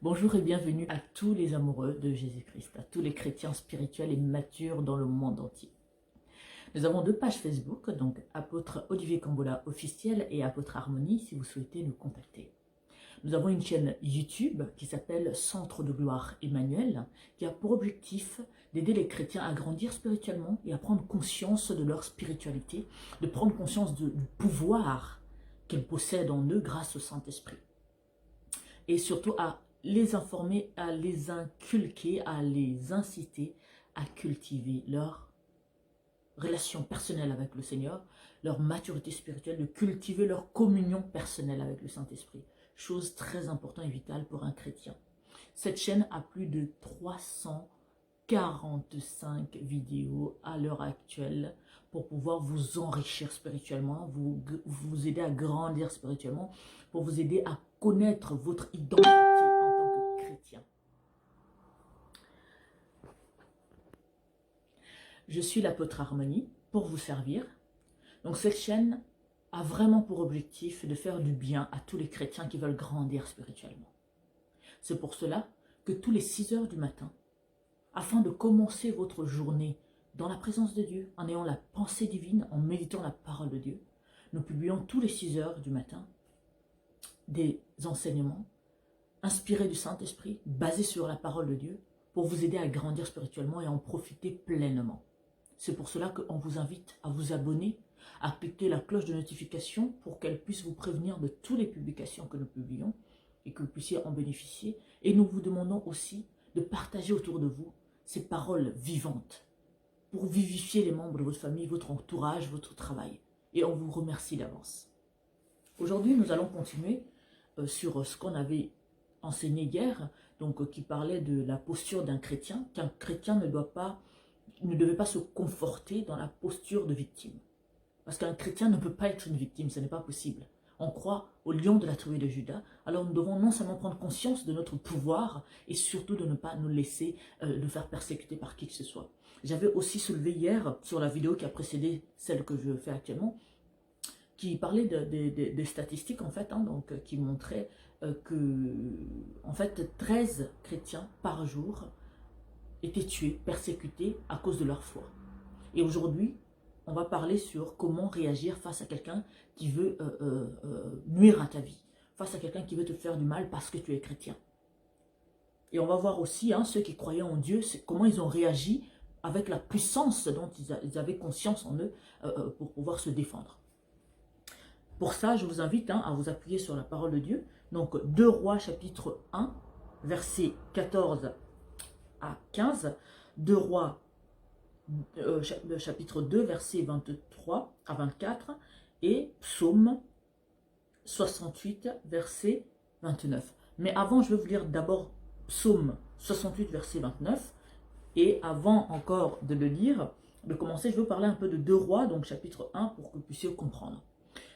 Bonjour et bienvenue à tous les amoureux de Jésus-Christ, à tous les chrétiens spirituels et matures dans le monde entier. Nous avons deux pages Facebook, donc Apôtre Olivier Cambola officiel et Apôtre Harmonie si vous souhaitez nous contacter. Nous avons une chaîne YouTube qui s'appelle Centre de Gloire Emmanuel, qui a pour objectif d'aider les chrétiens à grandir spirituellement et à prendre conscience de leur spiritualité, de prendre conscience du pouvoir qu'ils possèdent en eux grâce au Saint-Esprit. Et surtout à les informer, à les inculquer, à les inciter à cultiver leur relation personnelle avec le Seigneur, leur maturité spirituelle, de cultiver leur communion personnelle avec le Saint-Esprit. Chose très importante et vitale pour un chrétien. Cette chaîne a plus de 345 vidéos à l'heure actuelle pour pouvoir vous enrichir spirituellement, vous aider à grandir spirituellement, pour vous aider à connaître votre identité en tant que chrétien. Je suis l'apôtre Harmonie pour vous servir. Donc cette chaîne a vraiment pour objectif de faire du bien à tous les chrétiens qui veulent grandir spirituellement. C'est pour cela que tous les 6 heures du matin, afin de commencer votre journée dans la présence de Dieu, en ayant la pensée divine, en méditant la parole de Dieu, nous publions tous les 6 heures du matin des enseignements inspirés du Saint-Esprit, basés sur la parole de Dieu, pour vous aider à grandir spirituellement et à en profiter pleinement. C'est pour cela qu'on vous invite à vous abonner, à cliquer la cloche de notification pour qu'elle puisse vous prévenir de toutes les publications que nous publions et que vous puissiez en bénéficier. Et nous vous demandons aussi de partager autour de vous ces paroles vivantes pour vivifier les membres de votre famille, votre entourage, votre travail. Et on vous remercie d'avance. Aujourd'hui, nous allons continuer sur ce qu'on avait enseigné hier, donc qui parlait de la posture d'un chrétien, qu'un chrétien ne devait pas se conforter dans la posture de victime. Parce qu'un chrétien ne peut pas être une victime, ce n'est pas possible. On croit au lion de la tribu de Juda, alors nous devons non seulement prendre conscience de notre pouvoir, et surtout de ne pas nous laisser nous faire persécuter par qui que ce soit. J'avais aussi soulevé hier, sur la vidéo qui a précédé celle que je fais actuellement, qui parlait des statistiques en fait, donc qui montraient que en fait 13 chrétiens par jour étaient tués, persécutés à cause de leur foi. Et aujourd'hui, on va parler sur comment réagir face à quelqu'un qui veut nuire à ta vie, face à quelqu'un qui veut te faire du mal parce que tu es chrétien. Et on va voir aussi ceux qui croyaient en Dieu, comment ils ont réagi avec la puissance dont ils avaient conscience en eux pour pouvoir se défendre. Pour ça, je vous invite à vous appuyer sur la parole de Dieu. Donc, 2 Rois chapitre 1, versets 14 à 15. 2 Rois chapitre 2, versets 23 à 24. Et Psaume 68, verset 29. Mais avant, je vais vous lire d'abord Psaume 68, verset 29. Et avant encore de le lire, de commencer, je vais vous parler un peu de 2 Rois, donc chapitre 1, pour que vous puissiez comprendre.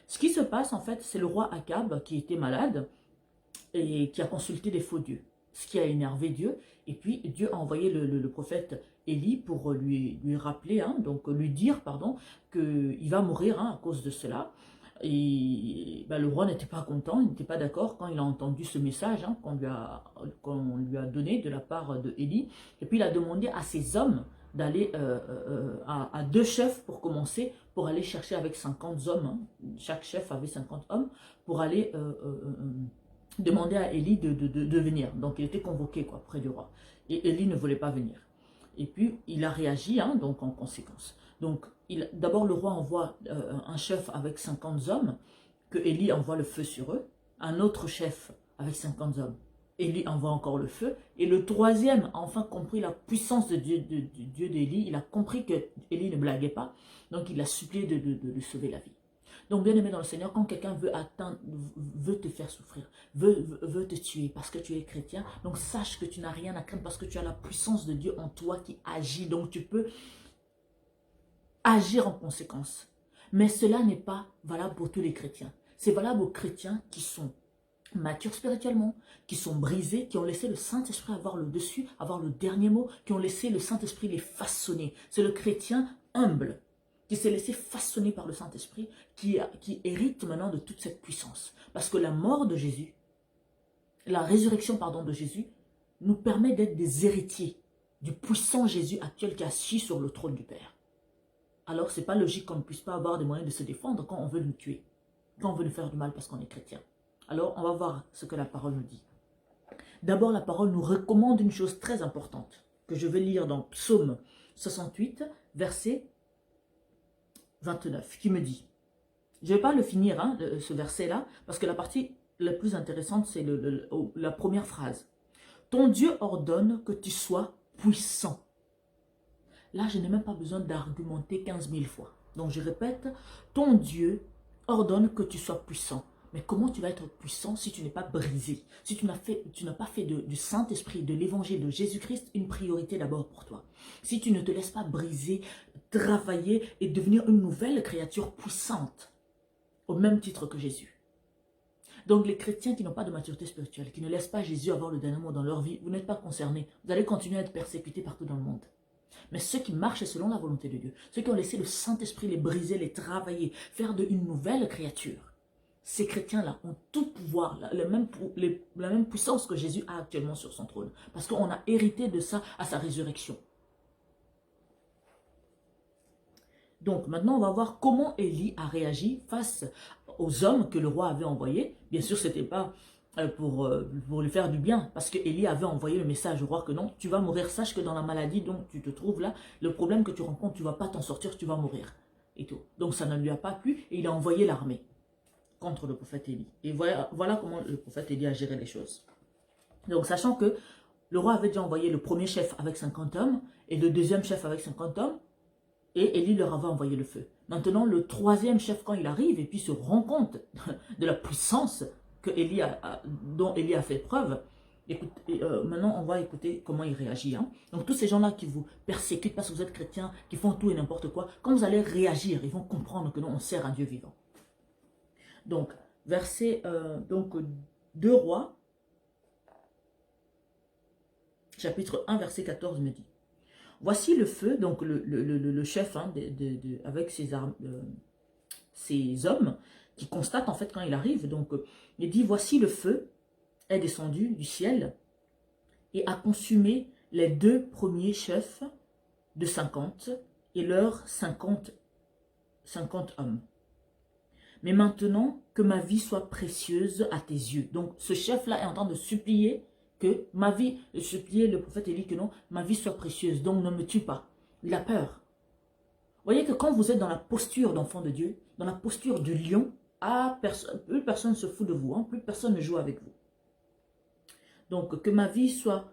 Ce qui se passe, en fait, c'est le roi Akab qui était malade et qui a consulté des faux dieux, ce qui a énervé Dieu. Et puis, Dieu a envoyé le prophète Élie pour lui rappeler, donc lui dire, qu'il va mourir à cause de cela. Et le roi n'était pas content, il n'était pas d'accord quand il a entendu ce message qu'on lui a donné de la part de Élie. Et puis, il a demandé à ses hommes d'aller à 2 chefs pour commencer, pour aller chercher avec 50 hommes. Chaque chef avait 50 hommes pour aller demander à Élie de venir. Donc il était convoqué près du roi. Et Élie ne voulait pas venir. Et puis il a réagi donc en conséquence. Donc d'abord le roi envoie un chef avec 50 hommes, que Élie envoie le feu sur eux. Un autre chef avec 50 hommes. Élie envoie encore le feu. Et le troisième a enfin compris la puissance de Dieu d'Élie. Il a compris que Élie ne blaguait pas. Donc il a supplié de sauver la vie. Donc bien aimé dans le Seigneur, quand quelqu'un veut te faire souffrir, veut te tuer parce que tu es chrétien, donc sache que tu n'as rien à craindre parce que tu as la puissance de Dieu en toi qui agit. Donc tu peux agir en conséquence. Mais cela n'est pas valable pour tous les chrétiens. C'est valable aux chrétiens qui sont matures spirituellement, qui sont brisés, qui ont laissé le Saint-Esprit avoir le dessus, avoir le dernier mot, qui ont laissé le Saint-Esprit les façonner. C'est le chrétien humble qui s'est laissé façonner par le Saint-Esprit, qui hérite maintenant de toute cette puissance. Parce que la mort de Jésus la résurrection pardon, de Jésus nous permet d'être des héritiers du puissant Jésus actuel qui est assis sur le trône du Père. Alors, ce n'est pas logique qu'on ne puisse pas avoir des moyens de se défendre quand on veut nous tuer, quand on veut nous faire du mal parce qu'on est chrétien. Alors, on va voir ce que la parole nous dit. D'abord, la parole nous recommande une chose très importante que je vais lire dans Psaume 68, verset 29, qui me dit, je ne vais pas le finir, hein, ce verset-là, parce que la partie la plus intéressante, c'est la première phrase. Ton Dieu ordonne que tu sois puissant. Là, je n'ai même pas besoin d'argumenter 15 000 fois. Donc, je répète, ton Dieu ordonne que tu sois puissant. Mais comment tu vas être puissant si tu n'es pas brisé? Si tu n'as pas fait du Saint-Esprit, de l'évangile de Jésus-Christ, une priorité d'abord pour toi. Si tu ne te laisses pas briser, travailler et devenir une nouvelle créature puissante, au même titre que Jésus. Donc les chrétiens qui n'ont pas de maturité spirituelle, qui ne laissent pas Jésus avoir le dernier mot dans leur vie, vous n'êtes pas concernés. Vous allez continuer à être persécutés partout dans le monde. Mais ceux qui marchent selon la volonté de Dieu, ceux qui ont laissé le Saint-Esprit les briser, les travailler, faire une nouvelle créature, ces chrétiens-là ont tout pouvoir, la même puissance que Jésus a actuellement sur son trône. Parce qu'on a hérité de ça à sa résurrection. Donc maintenant, on va voir comment Élie a réagi face aux hommes que le roi avait envoyés. Bien sûr, ce n'était pas pour lui faire du bien, parce que Élie avait envoyé le message au roi que non, tu vas mourir, sache que dans la maladie dont tu te trouves là, le problème que tu rencontres, tu ne vas pas t'en sortir, tu vas mourir. Et tout. Donc ça ne lui a pas plu et il a envoyé l'armée contre le prophète Élie. Et voilà comment le prophète Élie a géré les choses. Donc sachant que le roi avait déjà envoyé le premier chef avec 50 hommes et le deuxième chef avec 50 hommes, et Élie leur avait envoyé le feu. Maintenant, le troisième chef, quand il arrive et puis se rend compte de la puissance que dont Élie a fait preuve, maintenant on va écouter comment il réagit. Hein. Donc tous ces gens-là qui vous persécutent parce que vous êtes chrétiens, qui font tout et n'importe quoi, quand vous allez réagir, ils vont comprendre que non, on sert un Dieu vivant. Donc, verset 2 Rois, chapitre 1, verset 14 me dit, voici le feu, donc le chef hein, avec ses hommes qui constatent en fait quand il arrive. Donc il dit, voici le feu est descendu du ciel et a consumé les 2 premiers chefs de 50 et leurs 50 hommes. Mais maintenant, que ma vie soit précieuse à tes yeux. Donc ce chef-là est en train de supplier que ma vie, supplier le prophète Élie que non, ma vie soit précieuse, donc ne me tue pas. Il a peur. Vous voyez que quand vous êtes dans la posture d'enfant de Dieu, dans la posture du lion, plus personne ne se fout de vous, hein, plus personne ne joue avec vous. Donc que ma vie soit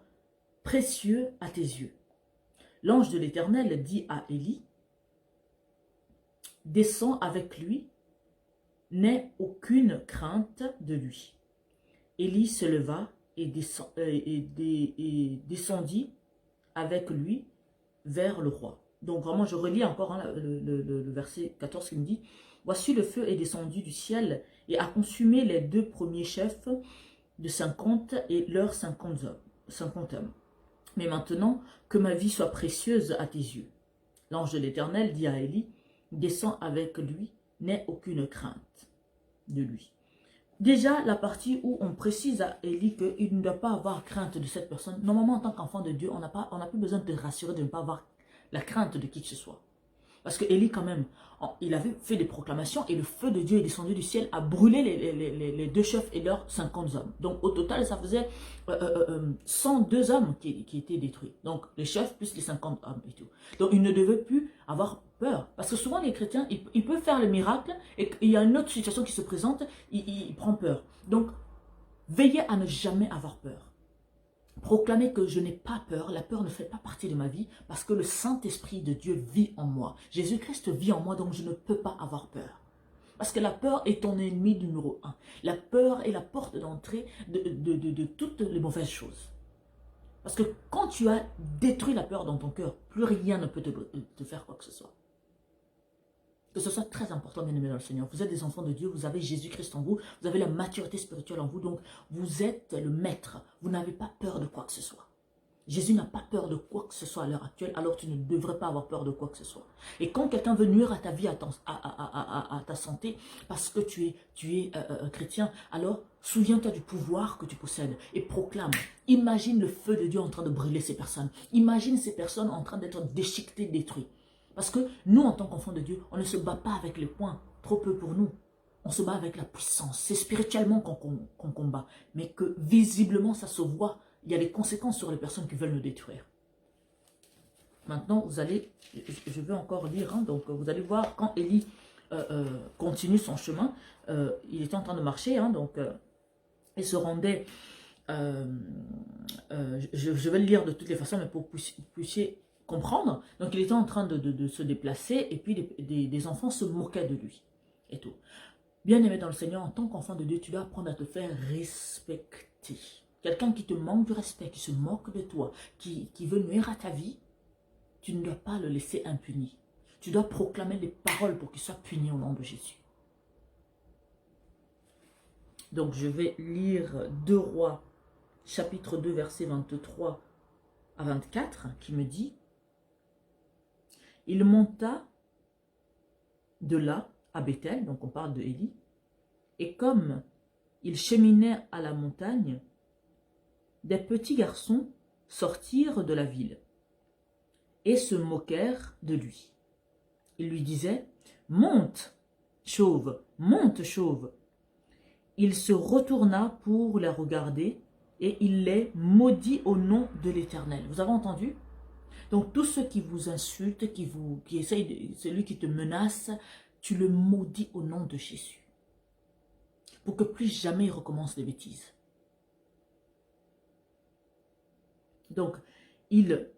précieuse à tes yeux. L'ange de l'Éternel dit à Élie, descends avec lui, n'aie aucune crainte de lui. Élie se leva et descendit avec lui vers le roi. Donc vraiment, je relis encore hein, le verset 14 qui me dit, voici le feu est descendu du ciel et a consumé les 2 premiers chefs de 50 et leurs 50 hommes. Mais maintenant, que ma vie soit précieuse à tes yeux. L'ange de l'Éternel dit à Élie, descends avec lui, n'aie aucune crainte de lui. Déjà, la partie où on précise à Élie qu'il ne doit pas avoir crainte de cette personne. Normalement, en tant qu'enfant de Dieu, on n'a plus besoin de te rassurer de ne pas avoir la crainte de qui que ce soit. Parce que Élie, quand même, il avait fait des proclamations et le feu de Dieu est descendu du ciel, a brûlé les 2 chefs et leurs 50 hommes. Donc, au total, ça faisait 102 hommes qui étaient détruits. Donc, les chefs plus les 50 hommes et tout. Donc, il ne devait plus avoir peur. Parce que souvent, les chrétiens, ils peuvent faire le miracle et il y a une autre situation qui se présente, il prend peur. Donc, veillez à ne jamais avoir peur. Proclamez que je n'ai pas peur, la peur ne fait pas partie de ma vie parce que le Saint-Esprit de Dieu vit en moi. Jésus-Christ vit en moi, donc je ne peux pas avoir peur. Parce que la peur est ton ennemi numéro 1. La peur est la porte d'entrée de toutes les mauvaises choses. Parce que quand tu as détruit la peur dans ton cœur, plus rien ne peut te faire quoi que ce soit. Que ce soit très important, bien aimé dans le Seigneur. Vous êtes des enfants de Dieu, vous avez Jésus-Christ en vous, vous avez la maturité spirituelle en vous, donc vous êtes le maître. Vous n'avez pas peur de quoi que ce soit. Jésus n'a pas peur de quoi que ce soit à l'heure actuelle, alors tu ne devrais pas avoir peur de quoi que ce soit. Et quand quelqu'un veut nuire à ta vie, à ta santé, parce que tu es chrétien, alors souviens-toi du pouvoir que tu possèdes et proclame. Imagine le feu de Dieu en train de brûler ces personnes. Imagine ces personnes en train d'être déchiquetées, détruites. Parce que nous, en tant qu'enfants de Dieu, on ne se bat pas avec les poings, trop peu pour nous. On se bat avec la puissance. C'est spirituellement qu'on combat, mais que visiblement, ça se voit. Il y a des conséquences sur les personnes qui veulent nous détruire. Maintenant, vous allez, je vais encore lire, hein, donc vous allez voir quand Élie continue son chemin, il était en train de marcher, hein, donc il se rendait, je vais le lire de toutes les façons, mais pour que vous puissiez comprendre. Donc il était en train de se déplacer, et puis des enfants se moquaient de lui, et tout. Bien aimé dans le Seigneur, en tant qu'enfant de Dieu, tu dois apprendre à te faire respecter. Quelqu'un qui te manque du respect, qui se moque de toi, qui veut nuire à ta vie, tu ne dois pas le laisser impuni. Tu dois proclamer les paroles pour qu'il soit puni au nom de Jésus. Donc je vais lire 2 Rois, chapitre 2, versets 23 à 24, qui me dit: il monta de là à Bethel, donc on parle de Élie, et comme il cheminait à la montagne, des petits garçons sortirent de la ville et se moquèrent de lui. Ils lui disaient: monte, chauve, monte, chauve. Il se retourna pour les regarder et il les maudit au nom de l'Éternel. Vous avez entendu? Donc tous ceux qui vous insultent, qui essayent, celui qui te menace, tu le maudis au nom de Jésus. Pour que plus jamais il recommence des bêtises. Donc, il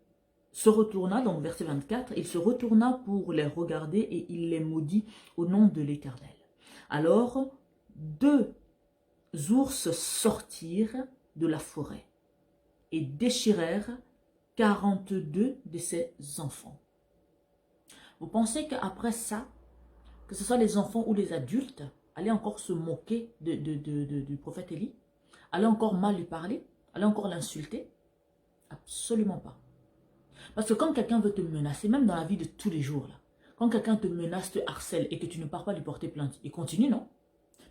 se retourna, donc verset 24, il se retourna pour les regarder et il les maudit au nom de l'Éternel. Alors, 2 ours sortirent de la forêt et déchirèrent 42 de ses enfants. Vous pensez qu'après ça, que ce soit les enfants ou les adultes, allaient encore se moquer du prophète Élie, allaient encore mal lui parler, allaient encore l'insulter? Absolument pas. Parce que quand quelqu'un veut te menacer, même dans la vie de tous les jours, là, quand quelqu'un te menace, te harcèle et que tu ne pars pas lui porter plainte, il continue, non?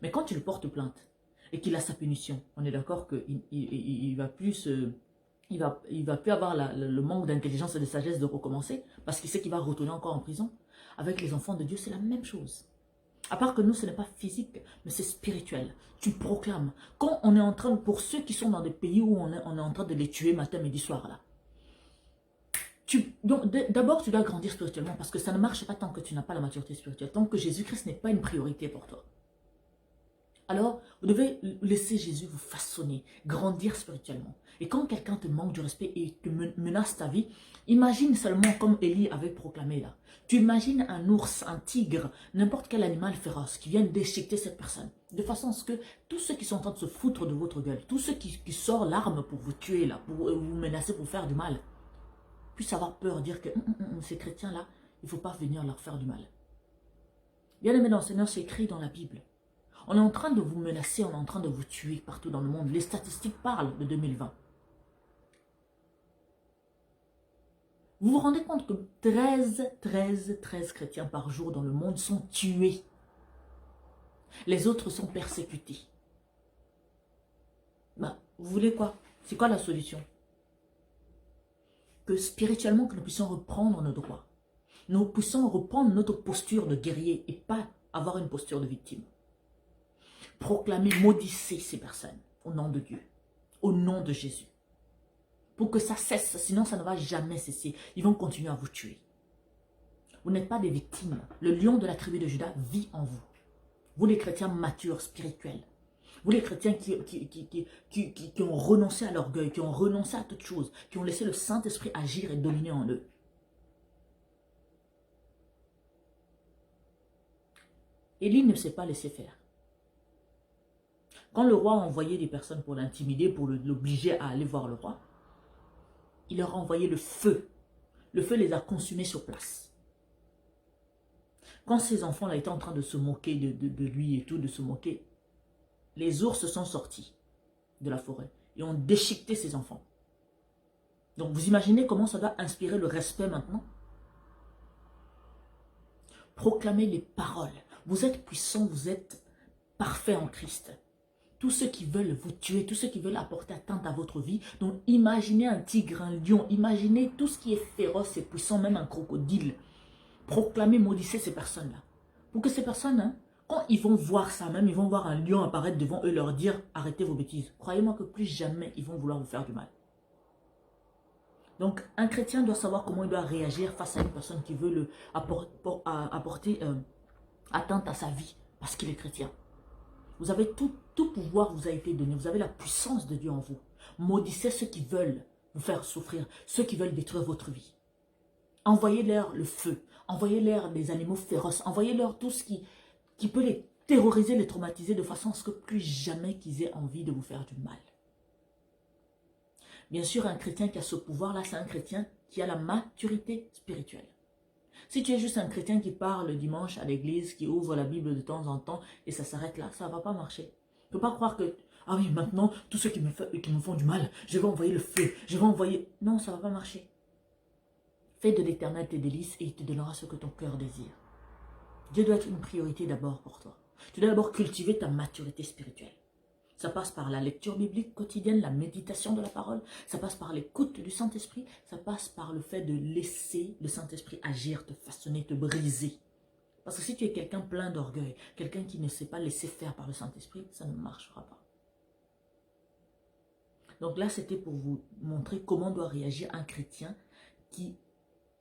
Mais quand tu lui portes plainte et qu'il a sa punition, on est d'accord qu'il va plus il va plus avoir le manque d'intelligence et de sagesse de recommencer parce qu'il sait qu'il va retourner encore en prison. Avec les enfants de Dieu, c'est la même chose. À part que nous, ce n'est pas physique, mais c'est spirituel. Tu proclames. Quand on est en train, pour ceux qui sont dans des pays où on est en train de les tuer matin, midi, soir, là. D'abord, tu dois grandir spirituellement parce que ça ne marche pas tant que tu n'as pas la maturité spirituelle, tant que Jésus-Christ n'est pas une priorité pour toi. Alors, vous devez laisser Jésus vous façonner, grandir spirituellement. Et quand quelqu'un te manque du respect et te menace ta vie, imagine seulement comme Élie avait proclamé là. Tu imagines un ours, un tigre, n'importe quel animal féroce qui vient déchiqueter cette personne. De façon à ce que tous ceux qui sont en train de se foutre de votre gueule, tous ceux qui sortent l'arme pour vous tuer là, pour vous menacer, pour vous faire du mal, puissent avoir peur, dire que ces chrétiens-là, il ne faut pas venir leur faire du mal. Bien aimé dans le Seigneur, c'est écrit dans la Bible. On est en train de vous menacer, on est en train de vous tuer partout dans le monde. Les statistiques parlent de 2020. Vous vous rendez compte que 13 chrétiens par jour dans le monde sont tués. Les autres sont persécutés. Ben, vous voulez quoi? C'est quoi la solution? Que spirituellement, que nous puissions reprendre nos droits. Nous puissions reprendre notre posture de guerrier et pas avoir une posture de victime. Proclamer, maudissez ces personnes au nom de Dieu, au nom de Jésus. Pour que ça cesse, sinon ça ne va jamais cesser. Ils vont continuer à vous tuer. Vous n'êtes pas des victimes. Le lion de la tribu de Juda vit en vous. Vous les chrétiens matures, spirituels. Vous les chrétiens qui ont renoncé à l'orgueil, qui ont renoncé à toute chose, qui ont laissé le Saint-Esprit agir et dominer en eux. Élie ne s'est pas laissé faire. Quand le roi a envoyé des personnes pour l'intimider, pour l'obliger à aller voir le roi, il leur a envoyé le feu. Le feu les a consumés sur place. Quand ces enfants-là étaient en train de se moquer de lui et tout, de se moquer, les ours sont sortis de la forêt et ont déchiqueté ces enfants. Donc vous imaginez comment ça doit inspirer le respect maintenant? Proclamez les paroles. Vous êtes puissant, vous êtes parfait en Christ. Tous ceux qui veulent vous tuer, tous ceux qui veulent apporter atteinte à votre vie, donc imaginez un tigre, un lion, imaginez tout ce qui est féroce et puissant, même un crocodile. Proclamez, maudissez ces personnes-là. Pour que ces personnes, hein, quand ils vont voir ça, même ils vont voir un lion apparaître devant eux, leur dire arrêtez vos bêtises. Croyez-moi que plus jamais ils vont vouloir vous faire du mal. Donc, un chrétien doit savoir comment il doit réagir face à une personne qui veut apporter atteinte à sa vie parce qu'il est chrétien. Vous avez tout pouvoir vous a été donné. Vous avez la puissance de Dieu en vous. Maudissez ceux qui veulent vous faire souffrir, ceux qui veulent détruire votre vie. Envoyez-leur le feu, envoyez-leur des animaux féroces, envoyez-leur tout ce qui peut les terroriser, les traumatiser de façon à ce que plus jamais qu'ils aient envie de vous faire du mal. Bien sûr, un chrétien qui a ce pouvoir-là, c'est un chrétien qui a la maturité spirituelle. Si tu es juste un chrétien qui parle le dimanche à l'église, qui ouvre la Bible de temps en temps et ça s'arrête là, ça ne va pas marcher. Tu ne peux pas croire que, ah oui, maintenant, tous ceux qui me font du mal, je vais envoyer le feu, je vais envoyer... Non, ça ne va pas marcher. Fais de l'Éternel tes délices et il te donnera ce que ton cœur désire. Dieu doit être une priorité d'abord pour toi. Tu dois d'abord cultiver ta maturité spirituelle. Ça passe par la lecture biblique quotidienne, la méditation de la parole. Ça passe par l'écoute du Saint-Esprit. Ça passe par le fait de laisser le Saint-Esprit agir, te façonner, te briser. Parce que si tu es quelqu'un plein d'orgueil, quelqu'un qui ne sait pas laisser faire par le Saint-Esprit, ça ne marchera pas. Donc là, c'était pour vous montrer comment doit réagir un chrétien qui,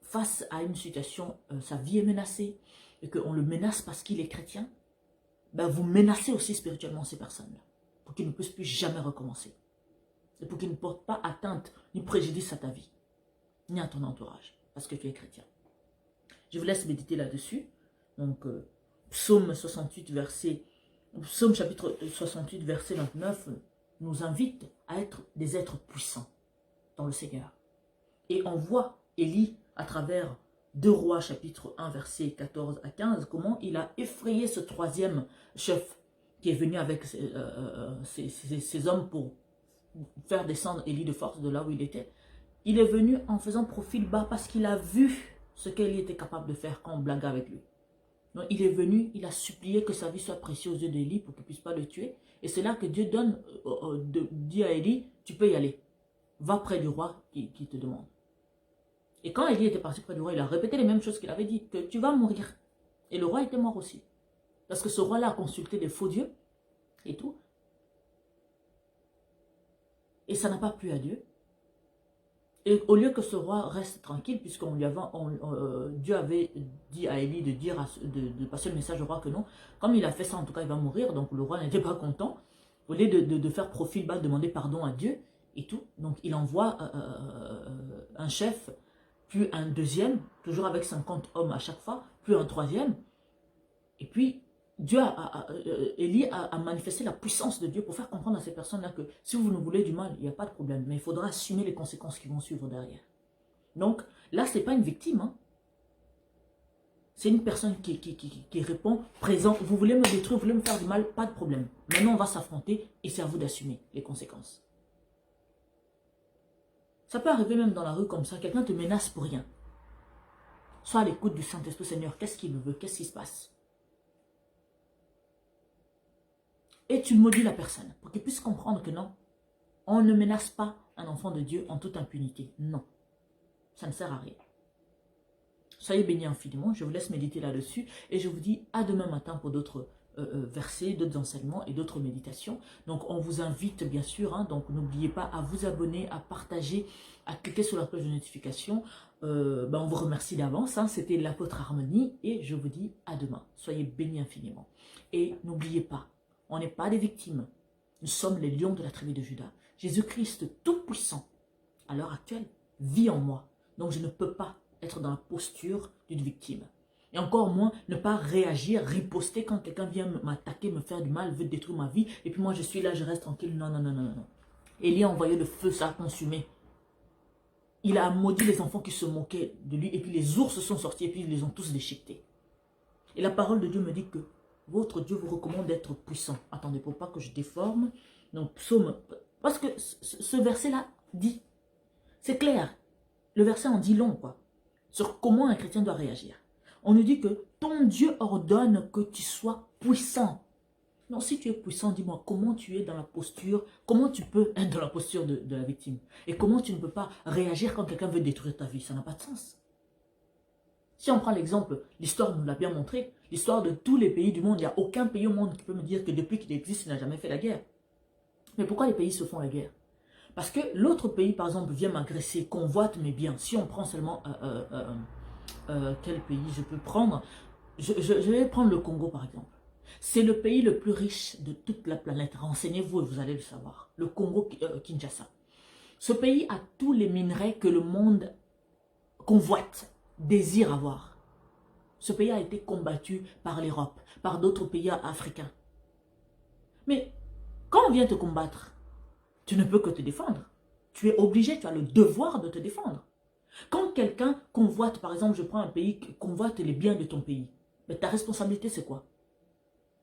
face à une situation, sa vie est menacée, et qu'on le menace parce qu'il est chrétien, ben vous menacez aussi spirituellement ces personnes-là, pour qu'ils ne puissent plus jamais recommencer. Et pour qu'ils ne portent pas atteinte ni préjudice à ta vie, ni à ton entourage, parce que tu es chrétien. Je vous laisse méditer là-dessus. Donc, Psaume chapitre 68, verset 29, nous invite à être des êtres puissants dans le Seigneur. Et on voit Élie à travers 2 Rois chapitre 1 verset 14 à 15, comment il a effrayé ce troisième chef qui est venu avec ses hommes pour faire descendre Élie de force de là où il était. Il est venu en faisant profil bas parce qu'il a vu ce qu'Élie était capable de faire quand on blague avec lui. Donc il est venu, il a supplié que sa vie soit précieuse aux yeux d'Élie pour qu'il ne puisse pas le tuer. Et c'est là que Dieu dit à Élie, tu peux y aller. Va près du roi qui te demande. Et quand Élie était parti près du roi, il a répété les mêmes choses qu'il avait dit, que tu vas mourir. Et le roi était mort aussi. Parce que ce roi-là a consulté des faux dieux et tout. Et ça n'a pas plu à Dieu. Et au lieu que ce roi reste tranquille, puisqu'on lui avait, Dieu avait dit à Élie de passer le message au roi que non, comme il a fait ça, en tout cas il va mourir, donc le roi n'était pas content. Au lieu de faire profil bas, demander pardon à Dieu et tout, donc il envoie un chef, puis un deuxième, toujours avec 50 hommes à chaque fois, puis un troisième. Et puis, Élie a manifesté la puissance de Dieu pour faire comprendre à ces personnes-là que si vous nous voulez du mal, il n'y a pas de problème. Mais il faudra assumer les conséquences qui vont suivre derrière. Donc, là, ce n'est pas une victime. Hein. C'est une personne qui répond présent. Vous voulez me détruire, vous voulez me faire du mal, pas de problème. Maintenant, on va s'affronter et c'est à vous d'assumer les conséquences. Ça peut arriver même dans la rue comme ça. Quelqu'un te menace pour rien. Sois à l'écoute du Saint-Esprit. Seigneur, qu'est-ce qu'il veut? Qu'est-ce qui se passe? Et tu maudis la personne pour qu'il puisse comprendre que non, on ne menace pas un enfant de Dieu en toute impunité. Non, ça ne sert à rien. Soyez bénis infiniment, je vous laisse méditer là-dessus et je vous dis à demain matin pour d'autres versets, d'autres enseignements et d'autres méditations. Donc on vous invite bien sûr, hein, donc n'oubliez pas à vous abonner, à partager, à cliquer sur la cloche de notification. On vous remercie d'avance, hein, c'était l'apôtre Harmonie et je vous dis à demain. Soyez bénis infiniment. Et n'oubliez pas, on n'est pas des victimes. Nous sommes les lions de la tribu de Juda. Jésus-Christ Tout-Puissant, à l'heure actuelle, vit en moi. Donc je ne peux pas être dans la posture d'une victime. Et encore moins, ne pas réagir, riposter quand quelqu'un vient m'attaquer, me faire du mal, veut détruire ma vie. Et puis moi, je suis là, je reste tranquille. Non, non, non, non, non. Élie a envoyé le feu, ça a consumé. Il a maudit les enfants qui se moquaient de lui. Et puis les ours sont sortis et puis ils les ont tous déchiquetés. Et la parole de Dieu me dit que votre Dieu vous recommande d'être puissant. Attendez, pour pas que je déforme. Donc, psaume. Parce que ce verset-là dit, C'est clair. Le verset en dit long, quoi. Sur comment un chrétien doit réagir. On nous dit que ton Dieu ordonne que tu sois puissant. Non, si tu es puissant, dis-moi comment tu es dans la posture, comment tu peux être dans la posture de la victime. Et comment tu ne peux pas réagir quand quelqu'un veut détruire ta vie. Ça n'a pas de sens. Si on prend l'exemple, l'histoire nous l'a bien montré, l'histoire de tous les pays du monde, il n'y a aucun pays au monde qui peut me dire que depuis qu'il existe, il n'a jamais fait la guerre. Mais pourquoi les pays se font la guerre? Parce que l'autre pays, par exemple, vient m'agresser, convoite mes biens. Si on prend seulement quel pays je peux prendre, je vais prendre le Congo, par exemple. C'est le pays le plus riche de toute la planète. Renseignez-vous et vous allez le savoir. Le Congo Kinshasa. Ce pays a tous les minerais que le monde convoite, désire avoir. Ce pays a été combattu par l'Europe, par d'autres pays africains. Mais quand on vient te combattre, tu ne peux que te défendre. Tu es obligé, tu as le devoir de te défendre. Quand quelqu'un convoite, par exemple, je prends un pays qui convoite les biens de ton pays, mais ta responsabilité c'est quoi?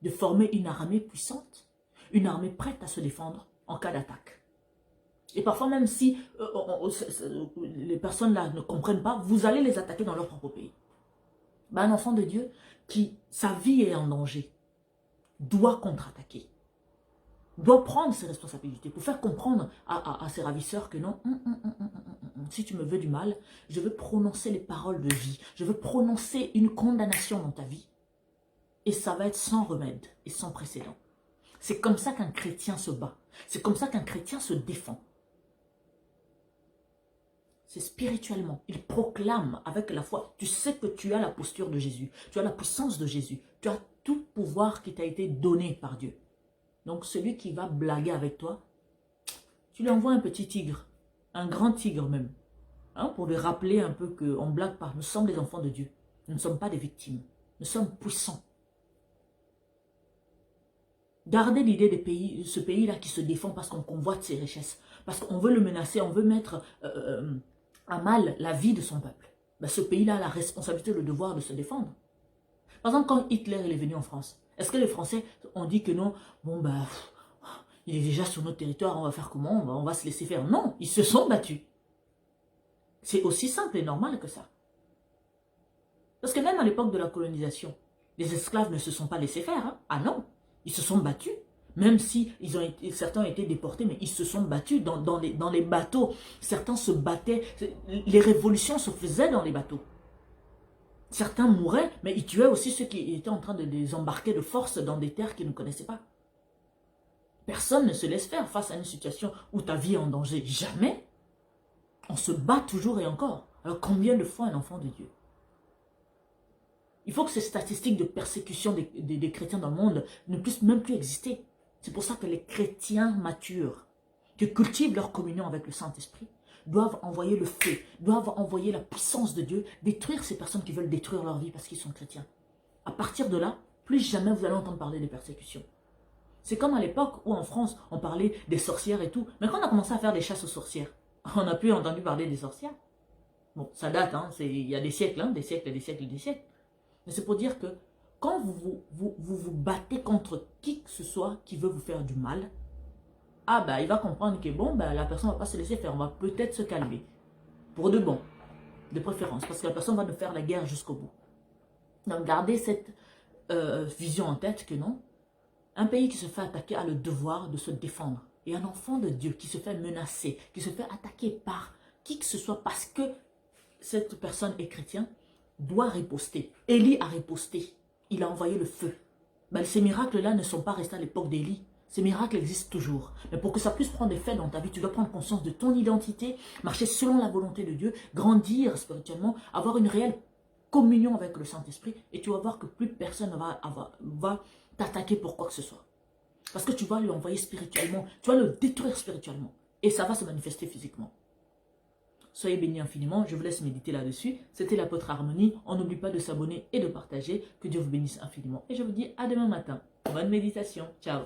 De former une armée puissante, une armée prête à se défendre en cas d'attaque. Et parfois même si les personnes là ne comprennent pas, vous allez les attaquer dans leur propre pays. Ben, un enfant de Dieu qui, sa vie est en danger, doit contre-attaquer. Doit prendre ses responsabilités pour faire comprendre à ses ravisseurs que non, si tu me veux du mal, je veux prononcer les paroles de vie. Je veux prononcer une condamnation dans ta vie. Et ça va être sans remède et sans précédent. C'est comme ça qu'un chrétien se bat. C'est comme ça qu'un chrétien se défend. C'est spirituellement. Il proclame avec la foi. Tu sais que tu as la posture de Jésus. Tu as la puissance de Jésus. Tu as tout pouvoir qui t'a été donné par Dieu. Donc celui qui va blaguer avec toi, tu lui envoies un petit tigre. Un grand tigre même. Hein, pour lui rappeler un peu qu'on ne blague pas. Nous sommes les enfants de Dieu. Nous ne sommes pas des victimes. Nous sommes puissants. Gardez l'idée de ce pays-là qui se défend parce qu'on convoite ses richesses. Parce qu'on veut le menacer, on veut mettre à mal la vie de son peuple. Ben, ce pays-là a la responsabilité, le devoir de se défendre. Par exemple, quand Hitler est venu en France, est-ce que les Français ont dit que non, bon ben, il est déjà sur notre territoire, on va faire comment, on va se laisser faire? Non, ils se sont battus. C'est aussi simple et normal que ça. Parce que même à l'époque de la colonisation, les esclaves ne se sont pas laissés faire. Hein? Ah non, ils se sont battus. Même si certains ont été déportés, mais ils se sont battus dans les bateaux. Certains se battaient. Les révolutions se faisaient dans les bateaux. Certains mouraient, mais ils tuaient aussi ceux qui étaient en train de les embarquer de force dans des terres qu'ils ne connaissaient pas. Personne ne se laisse faire face à une situation où ta vie est en danger. Jamais. On se bat toujours et encore. Alors combien de fois un enfant de Dieu? Il faut que ces statistiques de persécution des chrétiens dans le monde ne puissent même plus exister. C'est pour ça que les chrétiens matures, qui cultivent leur communion avec le Saint-Esprit, doivent envoyer le feu, doivent envoyer la puissance de Dieu, détruire ces personnes qui veulent détruire leur vie parce qu'ils sont chrétiens. À partir de là, plus jamais vous allez entendre parler des persécutions. C'est comme à l'époque où en France, on parlait des sorcières et tout. Mais quand on a commencé à faire des chasses aux sorcières, on n'a plus entendu parler des sorcières. Bon, ça date, hein, il y a des siècles, hein, des siècles et des siècles et des siècles. Mais c'est pour dire que quand vous battez contre qui que ce soit qui veut vous faire du mal, ah bah il va comprendre que bon, bah, la personne ne va pas se laisser faire, on va peut-être se calmer. Pour de bon, de préférence, parce que la personne va nous faire la guerre jusqu'au bout. Donc gardez cette vision en tête que non, un pays qui se fait attaquer a le devoir de se défendre. Et un enfant de Dieu qui se fait menacer, qui se fait attaquer par qui que ce soit parce que cette personne est chrétienne, doit riposter. Élie a riposté. Il a envoyé le feu. Ben, ces miracles-là ne sont pas restés à l'époque d'Élie. Ces miracles existent toujours. Mais pour que ça puisse prendre effet dans ta vie, tu dois prendre conscience de ton identité, marcher selon la volonté de Dieu, grandir spirituellement, avoir une réelle communion avec le Saint-Esprit, et tu vas voir que plus personne va t'attaquer pour quoi que ce soit. Parce que tu vas lui envoyer spirituellement, tu vas le détruire spirituellement. Et ça va se manifester physiquement. Soyez bénis infiniment, je vous laisse méditer là-dessus. C'était l'apôtre Harmonie. On n'oublie pas de s'abonner et de partager. Que Dieu vous bénisse infiniment. Et je vous dis à demain matin. Bonne méditation. Ciao.